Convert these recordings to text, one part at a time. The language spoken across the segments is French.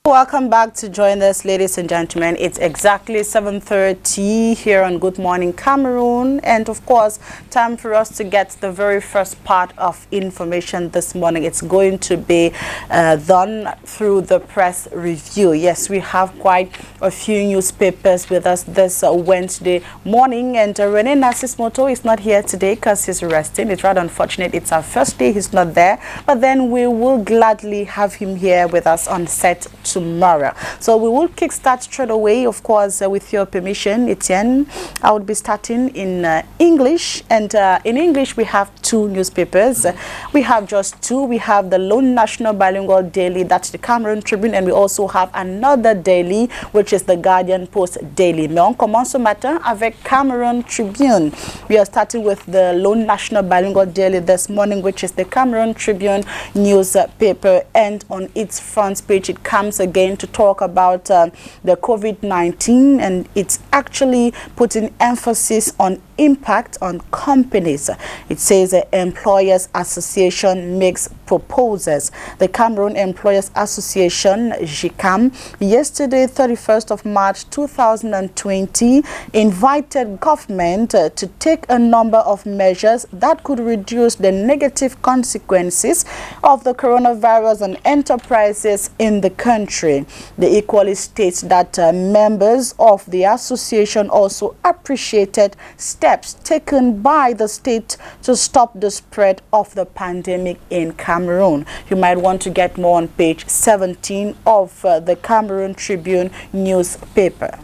Welcome back to join us, ladies and gentlemen. It's exactly 7:30 here on Good Morning Cameroon, and of course, time for us to get the very first part of information this morning. It's going to be done through the press review. Yes, we have quite a few newspapers with us this Wednesday morning, and Rene Nasismoto is not here today because he's resting. It's rather unfortunate. It's our first day. He's not there, but then we will gladly have him here with us on set tomorrow. So we will kickstart straight away, of course, with your permission, Etienne. I would be starting in English, and in English we have two newspapers. We have just two. We have the Lone National Bilingual Daily, that's the Cameroon Tribune, and we also have another daily, which is the Guardian Post Daily. Mais on commence ce matin avec Cameroon Tribune. We are starting with the Lone National Bilingual Daily this morning, which is the Cameroon Tribune newspaper, and on its front page it comes again to talk about the COVID-19, and it's actually putting emphasis on impact on companies. It says the Employers Association makes proposals. The Cameroon Employers Association, GICAM, yesterday, 31st of March 2020, invited government to take a number of measures that could reduce the negative consequences of the coronavirus on enterprises in the country. They equally states that members of the association also appreciated steps taken by the state to stop the spread of the pandemic in Cameroon. You might want to get more on page 17 of the Cameroon Tribune newspaper.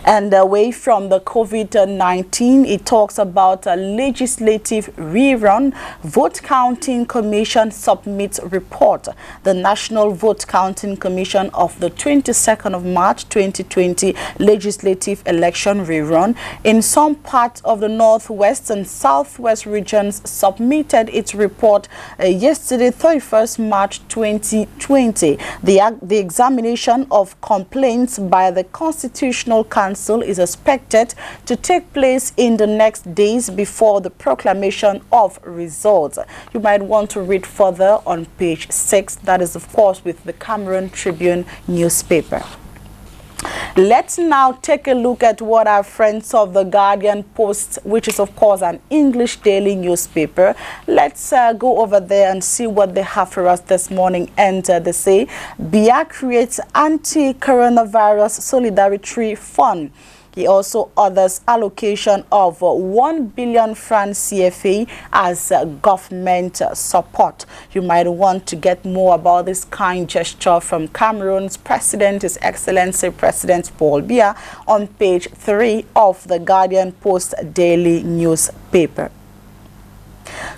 And away from the COVID-19, it talks about a legislative rerun. Vote Counting Commission submits report. The National Vote Counting Commission of the 22nd of March 2020 legislative election rerun in some parts of the northwest and southwest regions submitted its report yesterday, 31st March 2020. The examination of complaints by the Constitutional Council is expected to take place in the next days before the proclamation of results. You might want to read further on page 6. That is, of course, with the Cameroon Tribune newspaper. Let's now take a look at what our friends of the Guardian Post, which is of course an English daily newspaper. Let's go over there and see what they have for us this morning. And they say, BIA creates anti-coronavirus solidarity fund. He also orders allocation of 1 billion francs CFA as government support. You might want to get more about this kind gesture from Cameroon's President, His Excellency President Paul Biya, on page 3 of the Guardian Post daily newspaper.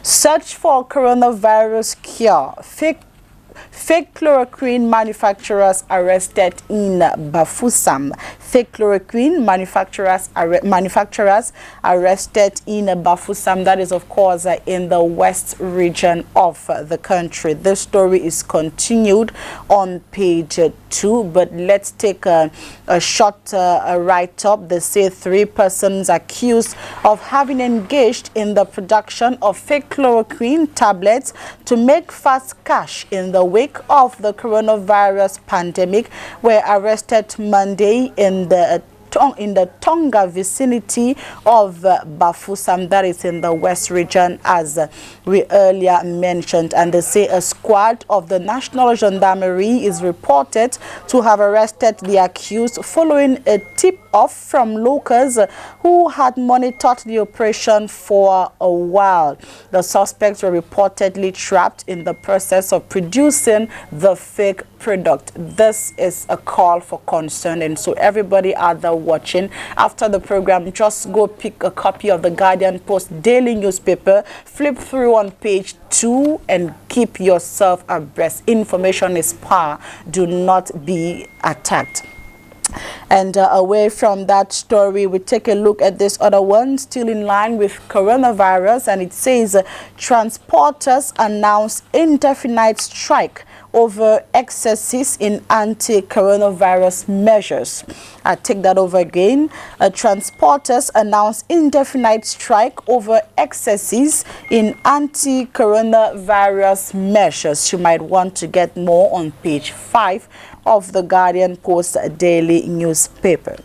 Search for coronavirus cure. Fake chloroquine manufacturers arrested in Bafoussam. Fake chloroquine manufacturers arrested in Bafoussam. That is, of course, in the west region of the country. This story is continued on page 2, but let's take a short write-up. They say 3 persons accused of having engaged in the production of fake chloroquine tablets to make fast cash in the wake of the coronavirus pandemic were arrested Monday in the Tonga vicinity of Bafoussam, that is in the west region, as we earlier mentioned. And they say a squad of the National Gendarmerie is reported to have arrested the accused following a tip-off from locals who had monitored the operation for a while. The suspects were reportedly trapped in the process of producing the fake product. This is a call for concern, and so everybody out there watching after the program, just go pick a copy of the Guardian Post daily newspaper, flip through on page 2 and keep yourself abreast. Information is power. Do not be attacked. And away from that story, we take a look at this other one, still in line with coronavirus, and it says transporters announce indefinite strike over excesses in anti-coronavirus measures. I take that over again. Transporters announce indefinite strike over excesses in anti-coronavirus measures. You might want to get more on page 5 of the Guardian Post daily newspaper.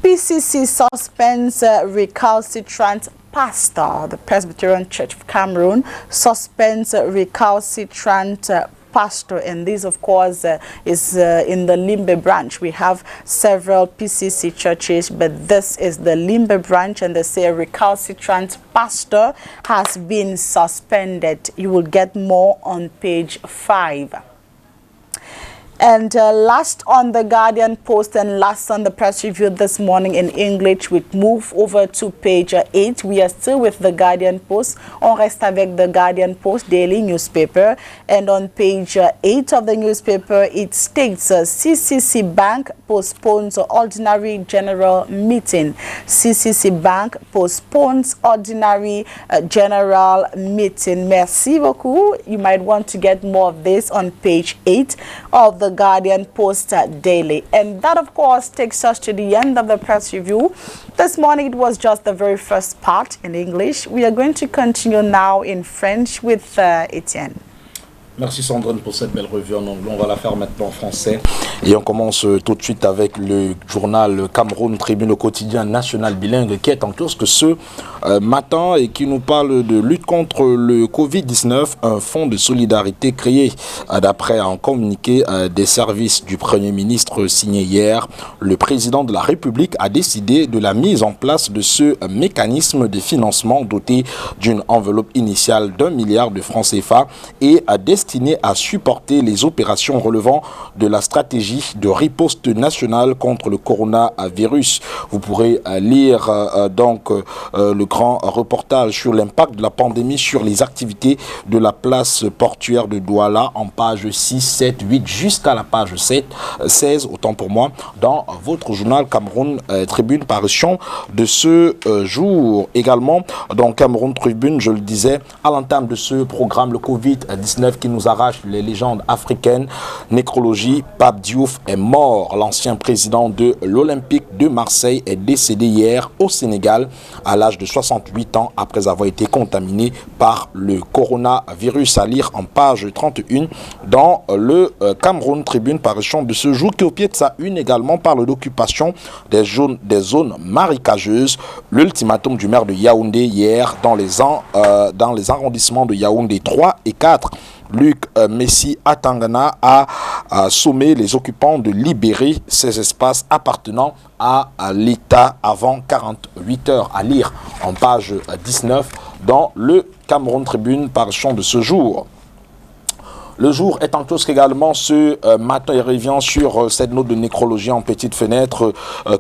PCC suspends recalcitrant pastor. The Presbyterian Church of Cameroon suspends recalcitrant pastor, and this of course is in the Limbe branch. We have several PCC churches, but this is the Limbe branch, and they say a recalcitrant pastor has been suspended. You will get more on page 5. And last on the Guardian Post and last on the press review this morning in English, we move over to page 8. We are still with the Guardian Post. On reste avec the Guardian Post daily newspaper. And on page 8 of the newspaper, it states CCC Bank postpones ordinary general meeting. CCC Bank postpones ordinary general meeting. Merci beaucoup. You might want to get more of this on page 8 of the Guardian Post daily. And that of course takes us to the end of the press review. This morning it was just the very first part in English. We are going to continue now in French with Etienne. Merci Sandrine pour cette belle revue en anglais. On va la faire maintenant en français. Et on commence tout de suite avec le journal Cameroun Tribune, le quotidien national bilingue qui est en kiosque ce matin et qui nous parle de lutte contre le Covid-19, un fonds de solidarité créé d'après un communiqué des services du Premier ministre signé hier. Le président de la République a décidé de la mise en place de ce mécanisme de financement doté d'une enveloppe initiale d'1 milliard de francs CFA et a destiné à supporter les opérations relevant de la stratégie de riposte nationale contre le coronavirus. Vous pourrez lire le grand reportage sur l'impact de la pandémie sur les activités de la place portuaire de Douala en page 6, 7, 8 jusqu'à la page 16, autant pour moi, dans votre journal Cameroun Tribune, parution de ce jour. Également, dans Cameroun Tribune, je le disais, à l'entame de ce programme, le Covid-19 qui nous arrache les légendes africaines, nécrologie, Pape Diouf est mort. L'ancien président de l'Olympique de Marseille est décédé hier au Sénégal à l'âge de 68 ans après avoir été contaminé par le coronavirus. À lire en page 31 dans le Cameroun Tribune, parution de ce jour qui au pied de sa une également parle d'occupation des zones marécageuses. L'ultimatum du maire de Yaoundé hier dans les arrondissements de Yaoundé 3 et 4. Luc Messi Atangana a sommé les occupants de libérer ces espaces appartenant à l'État avant 48 heures. À lire en page 19 dans le Cameroun Tribune, parution de ce jour. Le jour est en kiosque également ce matin. Il revient sur cette note de nécrologie en petite fenêtre.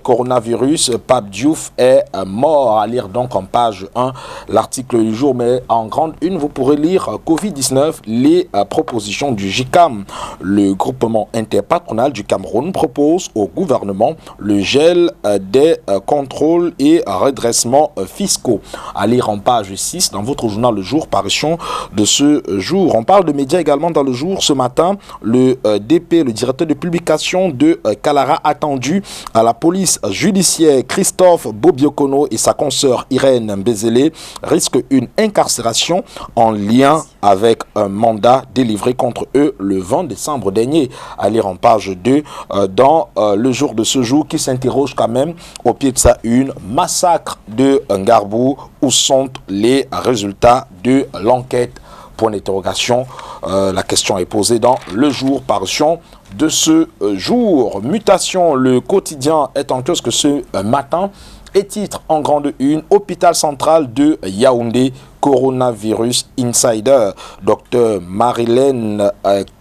Coronavirus, Pape Diouf est mort. À lire donc en page 1 l'article du jour. Mais en grande une, vous pourrez lire Covid-19, les propositions du GICAM. Le groupement interpatronal du Cameroun propose au gouvernement le gel des contrôles et redressements fiscaux. À lire en page 6 dans votre journal Le Jour, parution de ce jour. On parle de médias également dans le jour ce matin. Le DP, le directeur de publication de Calara, attendu à la police judiciaire. Christophe Bobiokono et sa consoeur Irène Mbezele risquent une incarcération en lien avec un mandat délivré contre eux le 20 décembre dernier. À lire en page 2 dans le jour de ce jour qui s'interroge quand même au pied de sa une. Massacre de Ngarbou, où sont les résultats de l'enquête? Point d'interrogation. La question est posée dans le jour, parution de ce jour. Mutation, le quotidien est en kiosque ce matin et titre en grande une: hôpital central de Yaoundé, coronavirus insider. Docteur Marilène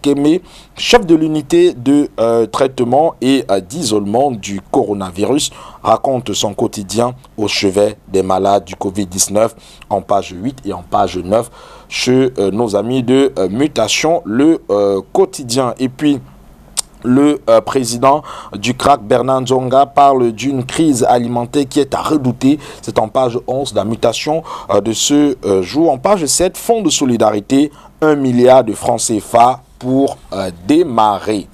Kémé, chef de l'unité de traitement et d'isolement du coronavirus, raconte son quotidien au chevet des malades du Covid-19 en page 8 et en page 9 chez nos amis de Mutation, le quotidien. Et puis le président du CRAC, Bernard Nzonga, parle d'une crise alimentaire qui est à redouter. C'est en page 11 de la Mutation de ce jour. En page 7, fonds de solidarité, 1 milliard de francs CFA pour démarrer.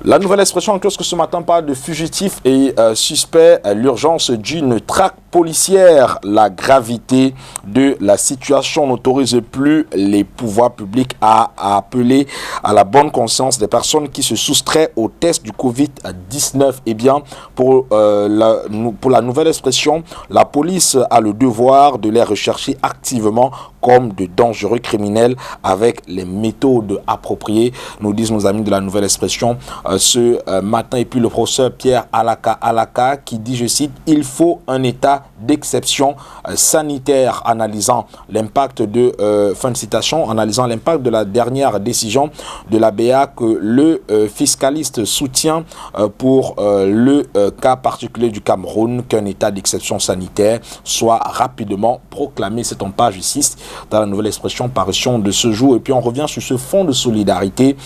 La nouvelle expression en kiosque ce matin parle de fugitifs et suspects, l'urgence d'une traque policière. La gravité de la situation n'autorise plus les pouvoirs publics à appeler à la bonne conscience des personnes qui se soustraient au test du Covid-19. Eh bien, pour la nouvelle expression, la police a le devoir de les rechercher activement comme de dangereux criminels avec les méthodes appropriées, nous disent nos amis de la nouvelle expression ce matin. Et puis le professeur Pierre Alaka qui dit, je cite, « Il faut un état d'exception sanitaire » analysant l'impact de, fin de citation, analysant l'impact de la dernière décision de la BA que le fiscaliste soutient pour le cas particulier du Cameroun, qu'un état d'exception sanitaire soit rapidement proclamé. C'est en page 6 dans la nouvelle expression parution de ce jour. Et puis on revient sur ce fonds de solidarité,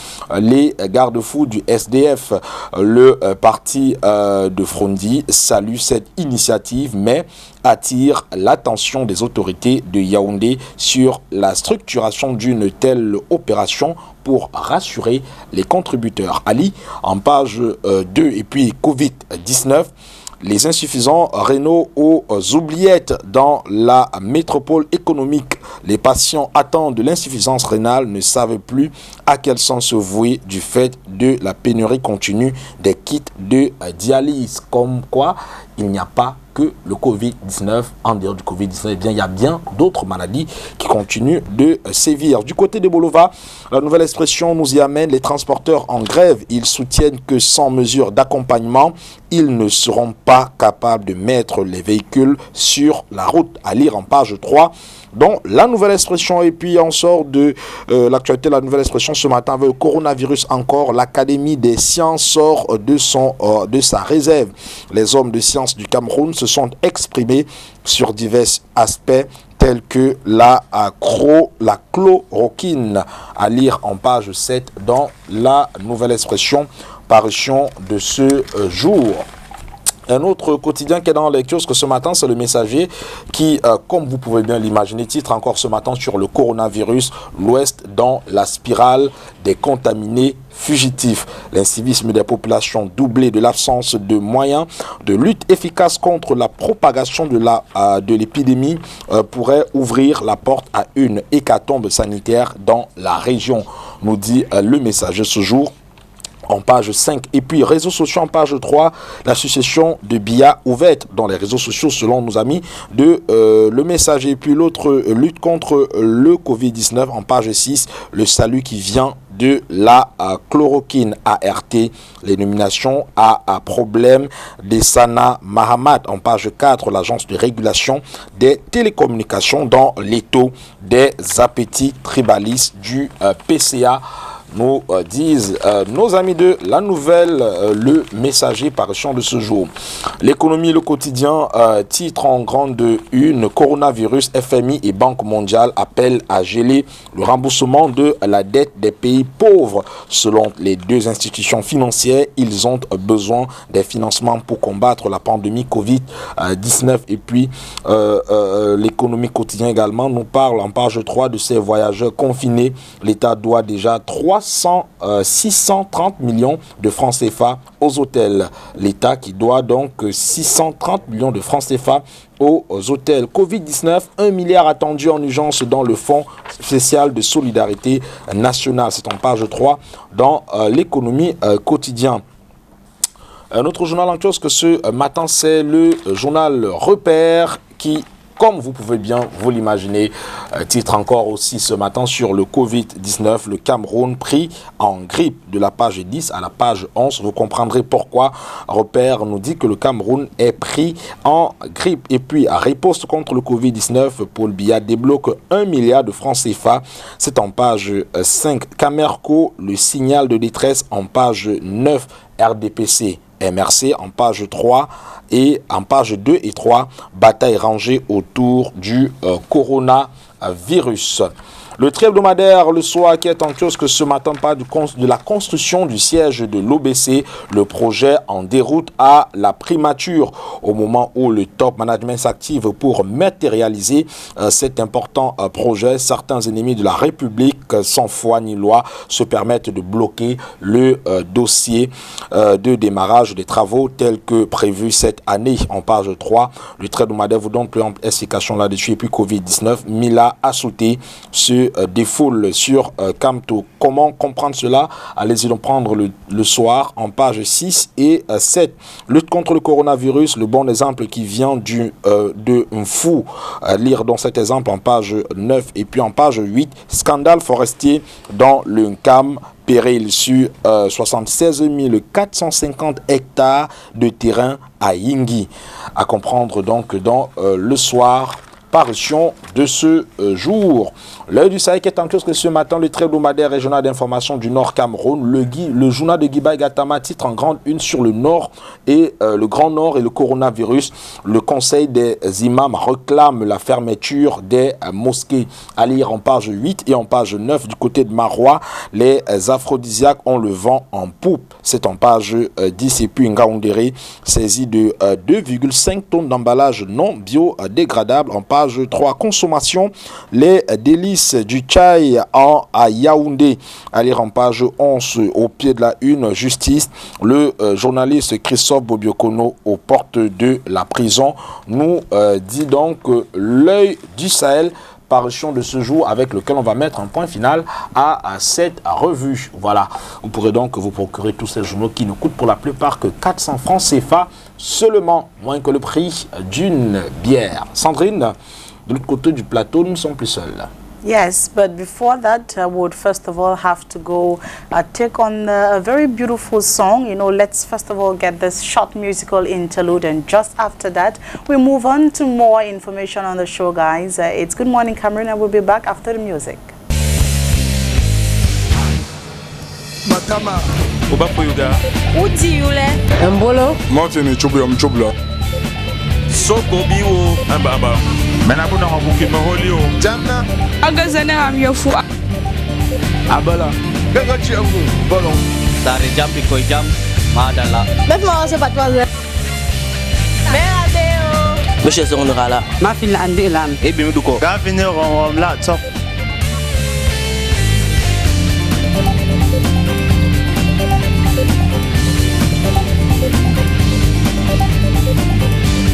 les garde-fous du SDF. Le parti de Frondi salue cette initiative, mais attire l'attention des autorités de Yaoundé sur la structuration d'une telle opération pour rassurer les contributeurs. Ali, en page 2, et puis Covid-19, les insuffisants rénaux aux oubliettes dans la métropole économique. Les patients atteints de l'insuffisance rénale ne savent plus à quel sens se vouer du fait de la pénurie continue des kits de dialyse. Comme quoi, il n'y a pas que le Covid-19. En dehors du Covid-19, eh bien, il y a bien d'autres maladies qui continuent de sévir. Du côté de Bolova, la nouvelle expression nous y amène. Les transporteurs en grève, ils soutiennent que sans mesure d'accompagnement, ils ne seront pas capables de mettre les véhicules sur la route. À lire en page 3. Donc, la nouvelle expression, et puis on sort de l'actualité, la nouvelle expression ce matin avec le coronavirus encore. L'Académie des sciences sort de sa réserve. Les hommes de sciences du Cameroun se sont exprimés sur divers aspects tels que la chloroquine, à lire en page 7 dans la nouvelle expression parution de ce jour. Un autre quotidien qui est dans les kiosques ce matin, c'est le Messager qui, comme vous pouvez bien l'imaginer, titre encore ce matin sur le coronavirus, l'Ouest dans la spirale des contaminés fugitifs. L'incivisme des populations doublé de l'absence de moyens de lutte efficace contre la propagation de l'épidémie pourrait ouvrir la porte à une hécatombe sanitaire dans la région, nous dit le Messager ce jour. En page 5, et puis réseaux sociaux en page 3, la succession de billets ouverte dans les réseaux sociaux selon nos amis de le Messager. Et puis l'autre, lutte contre le Covid-19 en page 6, le salut qui vient de la chloroquine ART, les nominations à problème des Sana Mahamat en page 4, l'agence de régulation des télécommunications dans l'étau des appétits tribalistes du PCA. Nous disent nos amis de la nouvelle, le Messager parution de ce jour. L'économie, le quotidien, titre en grande une, coronavirus, FMI et Banque mondiale appellent à geler le remboursement de la dette des pays pauvres. Selon les deux institutions financières, ils ont besoin des financements pour combattre la pandémie Covid-19. Et puis, l'économie quotidien également nous parle en page 3 de ces voyageurs confinés. L'État doit déjà 630 millions de francs CFA aux hôtels. L'État qui doit donc 630 millions de francs CFA aux hôtels. Covid-19, 1 milliard attendu en urgence dans le Fonds spécial de solidarité nationale. C'est en page 3 dans l'économie quotidien. Un autre journal en kiosque ce matin, c'est le journal Repère qui, comme vous pouvez bien vous l'imaginer, titre encore aussi ce matin sur le Covid-19, le Cameroun pris en grippe, de la page 10 à la page 11. Vous comprendrez pourquoi. Repère nous dit que le Cameroun est pris en grippe. Et puis, à riposte contre le Covid-19, Paul Biya débloque 1 milliard de francs CFA. C'est en page 5. Camerco, le signal de détresse en page 9. RDPC, MRC en page 3 et en page 2 et 3, bataille rangée autour du coronavirus. Le très hebdomadaire Le Soir qui est en kiosque ce matin parle de la construction du siège de l'OBC. Le projet en déroute à la primature au moment où le top management s'active pour matérialiser cet important projet. Certains ennemis de la République, sans foi ni loi, se permettent de bloquer le dossier de démarrage des travaux tels que prévu cette année. En page 3, le très hebdomadaire vous donne plus ample explication là-dessus. Et puis Covid-19, Mila Assouté se défoule sur Camto. Comment comprendre cela? Allez-y donc prendre le soir en page 6 et 7. Lutte contre le coronavirus, le bon exemple qui vient de Mfou. Lire dans cet exemple en page 9 et puis en page 8. Scandale forestier dans le Nkam. Péril sur 76 450 hectares de terrain à Yingui. À comprendre donc dans le soir, parution de ce jour. L'œil du Sahel qui est en kiosque ce matin, le très hebdomadaire régional d'information du Nord Cameroun, le journal de Guiba Gatama titre en grande une sur le Nord et le Grand Nord et le coronavirus. Le Conseil des imams réclame la fermeture des mosquées. À lire en page 8 et en page 9 du côté de Marois, les aphrodisiaques ont le vent en poupe. C'est en page 10 et puis Ngaoundéré saisi de 2,5 tonnes d'emballage non biodégradable. En page 3, consommation, les délices du Tchaï à Yaoundé. À lire en page 11, au pied de la une, justice, le journaliste Christophe Bobiokono aux portes de la prison nous dit donc l'œil du Sahel, parution de ce jour avec lequel on va mettre un point final à cette revue. Voilà, vous pourrez donc vous procurer tous ces journaux qui ne coûtent pour la plupart que 400 francs CFA seulement, moins que le prix d'une bière. Sandrine, de l'autre côté du plateau, nous ne sommes plus seuls. Yes, but before that, I would first of all have to go take on a very beautiful song. You know, let's first of all get this short musical interlude, and just after that, we move on to more information on the show, guys. It's Good Morning Cameroon, and we'll be back after the music. Matama, Oba Poyuga. Uti yule. Mbolo. Mountain chubla. Soko biwo ambaba. Menabu na mabuki maholio. Jamna. Agazane amyofu. Abala. Ganga chiangu. Bolon. Dari jam pikoi jam. Madala. Bet mo se patwaze. Meradeo. Monsieur Sonogala. Ma fil andi lan. Ebi muduko. Gavinero la top.